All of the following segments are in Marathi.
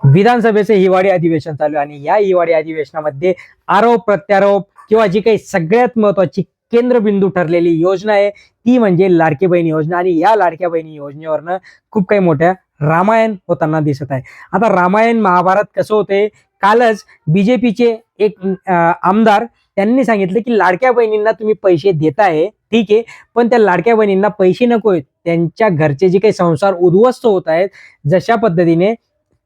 विधानसभेचे हिवाळी अधिवेशन चालू आहे आणि या हिवाळी अधिवेशनामध्ये आरोप प्रत्यारोप किंवा जी काही सगळ्यात महत्वाची केंद्रबिंदू ठरलेली योजना आहे ती म्हणजे लाडकी बहीण योजना। आणि या लाडक्या बहिणी योजनेवरनं खूप काही मोठ्या रामायण होताना दिसत आहे। आता रामायण महाभारत कसं होते, कालच बीजेपीचे एक आमदार त्यांनी सांगितले की लाडक्या बहिणींना तुम्ही पैसे देताय ठीक आहे, पण त्या लाडक्या बहिणींना पैसे नको आहेत, त्यांच्या घरचे जे काही संसार उद्ध्वस्त होत आहेत जशा पद्धतीने,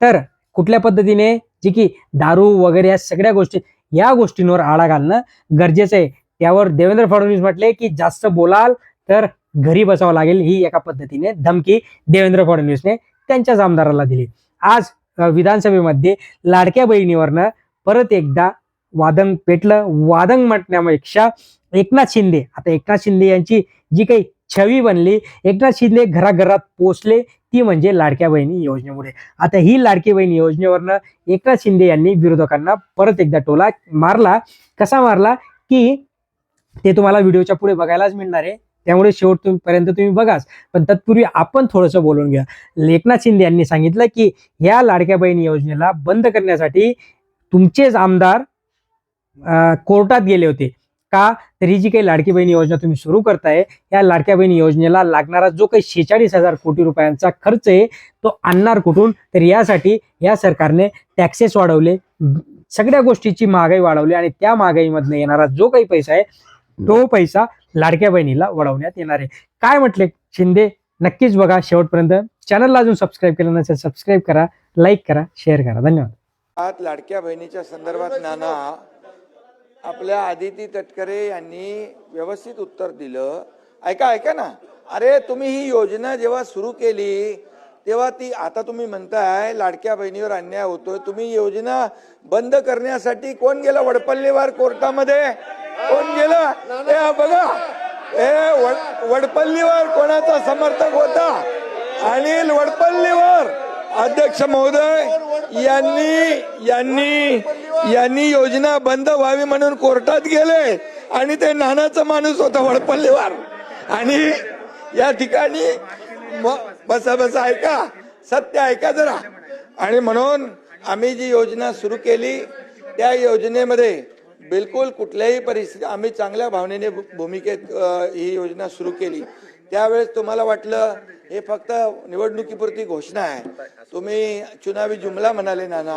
तर कुठल्या पद्धतीने जी की दारू वगैरे या सगळ्या गोष्टी, या गोष्टींवर आळा घालणं गरजेचं आहे। त्यावर देवेंद्र फडणवीस म्हटले की जास्त बोलाल तर घरी बसावं लागेल, ही एका पद्धतीने धमकी देवेंद्र फडणवीसने त्यांच्याच आमदाराला दिली। आज विधानसभेमध्ये लाडक्या बहिणीवरनं परत एकदा वादंग पेटलं। वादंग म्हटण्यापेक्षा एकनाथ शिंदे, आता एकनाथ शिंदे यांची जी काही छवी बनली, एकनाथ शिंदे घराघरात पोचले ती म्हणजे लाडक्या बहिणी योजनेमुळे। आता ही लाडकी बहिणी योजनेवरनं एकनाथ शिंदे यांनी विरोधकांना परत एकदा टोला मारला। कसा मारला की ते तुम्हाला व्हिडिओच्या पुढे बघायलाच मिळणार आहे, त्यामुळे शेवटपर्यंत तुम्ही बघाच। पण तत्पूर्वी आपण थोडंसं बोलून घ्या। एकनाथ शिंदे यांनी सांगितलं की या लाडक्या बहिणी योजनेला बंद करण्यासाठी तुमचेच आमदार कोर्टात गेले होते का, तर ही जी काही लाडकी बहिणी योजना तुम्ही सुरू करताय, या लाडक्या बहिणी योजनेला लागणारा जो काही 46,000 कोटी रुपयांचा खर्च आहे तो आणणार कुठून, तर यासाठी या सरकारने टॅक्सेस वाढवले, सगळ्या गोष्टीची महागाई वाढवली आणि त्या महागाईमधनं येणारा जो काही पैसा आहे तो पैसा लाडक्या बहिणीला वळवण्यात येणार आहे। काय म्हटले शिंदे, नक्कीच बघा शेवटपर्यंत। चॅनलला अजून सबस्क्राईब केलं नसेल सबस्क्राईब करा, लाईक करा, शेअर करा। धन्यवाद। आज लाडक्या बहिणीच्या संदर्भात नाना आपल्या आदिती तटकरे यांनी व्यवस्थित उत्तर दिलं। ऐका ऐका ना, अरे तुम्ही ही योजना जेव्हा सुरू केली तेव्हा ती, आता तुम्ही म्हणताय लाडक्या बहिणीवर अन्याय होतोय, तुम्ही योजना बंद करण्यासाठी कोण गेला वडपल्लीवर कोर्टामध्ये, कोण गेला? बघा वडपल्लीवर कोणाचा समर्थक होता, अनिल वडपल्लीवर अध्यक्ष महोदय यांनी योजना बंद व्हावी म्हणून कोर्टात गेले आणि ते नानाचा माणूस होता वडपल्लीवर। आणि या ठिकाणी बसा ऐका, सत्य ऐका जरा। आणि म्हणून आम्ही जी योजना सुरू केली त्या योजनेमध्ये बिलकुल कुठल्याही परिस्थिती, आम्ही चांगल्या भावनेने भूमिकेत ही योजना सुरू केली। त्यावेळेस तुम्हाला वाटलं हे फक्त निवडणुकीपुरती घोषणा आहे, तुम्ही चुनावी जुमला म्हणाले नाना,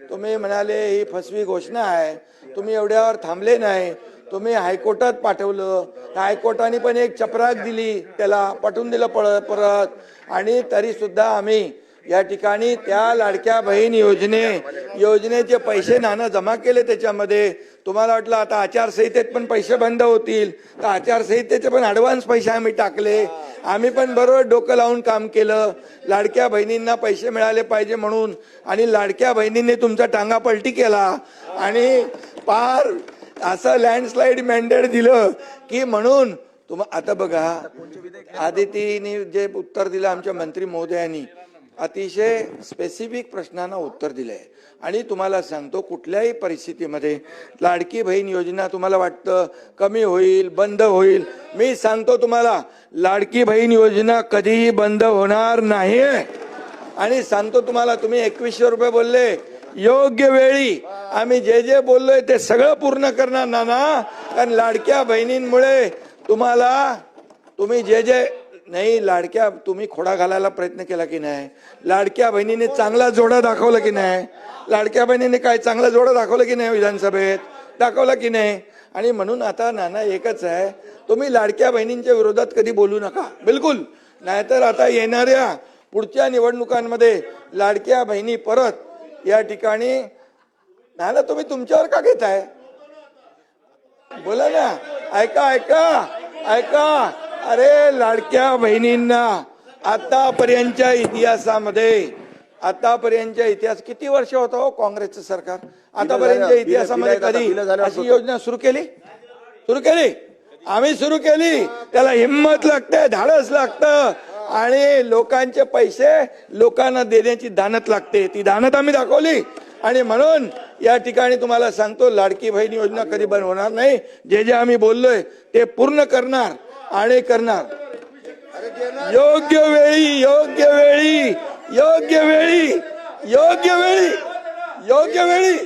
तुम्ही म्हणाले ही फसवी घोषणा आहे, तुम्ही एवढ्यावर थांबले नाही, तुम्ही हायकोर्टात पाठवलं, हायकोर्टाने पण एक चपराक दिली, त्याला पाठवून दिलं परत। आणि तरी सुद्धा आम्ही या ठिकाणी त्या लाडक्या बहीण योजनेचे पैसे नाना जमा केले त्याच्यामध्ये। तुम्हाला वाटलं आता आचारसंहितेत पण पैसे बंद होतील, तर आचारसंहितेचे पण ऍडव्हान्स पैसे आम्ही टाकले। आम्ही पण बरोबर डोकं लावून काम केलं, लाडक्या बहिणींना पैसे मिळाले पाहिजे म्हणून। आणि लाडक्या बहिणींनी तुमचा टांगा पलटी केला आणि पार असं लँडस्लाइड मॅन्डेट दिलं की म्हणून आता बघा आदितीने जे उत्तर दिलं आमच्या मंत्री महोदयांनी, अतिशय स्पेसिफिक प्रश्नांना उत्तर दिलंय। आणि तुम्हाला सांगतो कुठल्याही परिस्थितीमध्ये लाडकी बहीण योजना तुम्हाला वाटतं कमी होईल, बंद होईल, मी सांगतो तुम्हाला लाडकी बहीण योजना कधीही बंद होणार नाही। आणि सांगतो तुम्हाला, तुम्ही 2100 रुपये बोलले, योग्य वेळी आम्ही जे जे बोललोय ते सगळं पूर्ण करणार नाना। कारण लाडक्या बहिणींमुळे तुम्ही जे नाही, लाडक्या तुम्ही खोडा घालायला प्रयत्न केला की नाही, लाडक्या बहिणीने चांगला जोडा दाखवला की नाही, लाडक्या बहिणीने काय चांगला जोडा दाखवला की नाही, विधानसभेत दाखवला की नाही। आणि म्हणून आता नाना एकच आहे, तुम्ही लाडक्या बहिणींच्या विरोधात कधी बोलू नका, बिलकुल, नाहीतर आता येणाऱ्या पुढच्या निवडणुकांमध्ये लाडक्या बहिणी परत या ठिकाणी नाना तुम्ही तुमच्यावर का घेताय, बोला ना, ऐका ऐका ऐका। अरे लाडक्या बहिणींना आतापर्यंतच्या इतिहास किती वर्ष होतं हो काँग्रेसचं सरकार, आतापर्यंतच्या इतिहासामध्ये कधी अशी योजना सुरू केली? आम्ही सुरू केली, त्याला हिम्मत लागते, धाडस लागतं आणि लोकांचे पैसे लोकांना देण्याची दानत लागते, ती दानत आम्ही दाखवली। आणि म्हणून या ठिकाणी तुम्हाला सांगतो लाडकी बहीण योजना कधी बंद होणार नाही, जे जे आम्ही बोललोय ते पूर्ण करणार आणि करणार। योग्य वेळी योग्य वेळी योग्य वेळी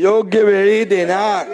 योग्य वेळी देणार.